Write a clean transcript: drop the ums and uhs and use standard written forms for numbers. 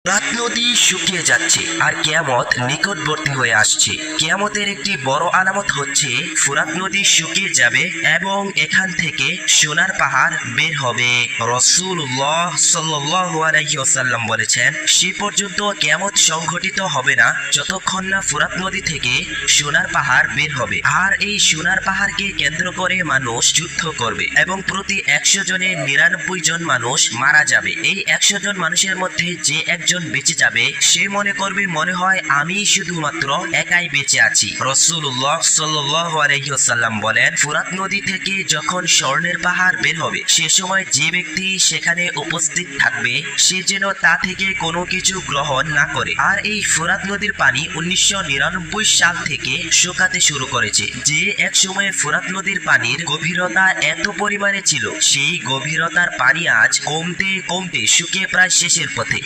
ফোরাত নদী শুকিয়ে যাচ্ছে আর কিয়ামত নিকটবর্তী হয়ে আসছে। কিয়ামতের একটি বড় আলামত হচ্ছে ফোরাত নদী শুকিয়ে যাবে এবং এখান থেকে সোনার পাহাড় বের হবে। রাসূলুল্লাহ সাল্লাল্লাহু আলাইহি ওয়াসাল্লাম বলেছেন, সে পর্যন্ত কিয়ামত সংঘটিত হবে না যতক্ষণ না ফোরাত নদী থেকে সোনার পাহাড় বের হবে। আর এই সোনার পাহাড়কে কেন্দ্র করে মানুষ যুদ্ধ করবে এবং প্রতি 100 জনে 99 জন মানুষ মারা যাবে। এই 100 জন মানুষের মধ্যে যে একজন বেঁচে যাবে সে মনে করবে মনে হয় আমি শুধুমাত্র একাই বেঁচে আছি। রাসূলুল্লাহ সাল্লাল্লাহু আলাইহি ওয়াসাল্লাম বলেন, ফোরাত নদী থেকে যখন স্বর্ণের পাহাড় বের হবে সে সময় যে ব্যক্তি সেখানে উপস্থিত থাকবে সে যেন তা থেকে কোনো কিছু গ্রহণ না করে। আর এই ফোরাত নদীর পানি 1999 সাল থেকে শুকাতে শুরু করেছে। যে এক সময়ে ফোরাত নদীর পানির গভীরতা এত পরিমাণে ছিল সেই গভীরতার পানি আজ কমতে কমতে শুকিয়ে প্রায় শেষের পথে।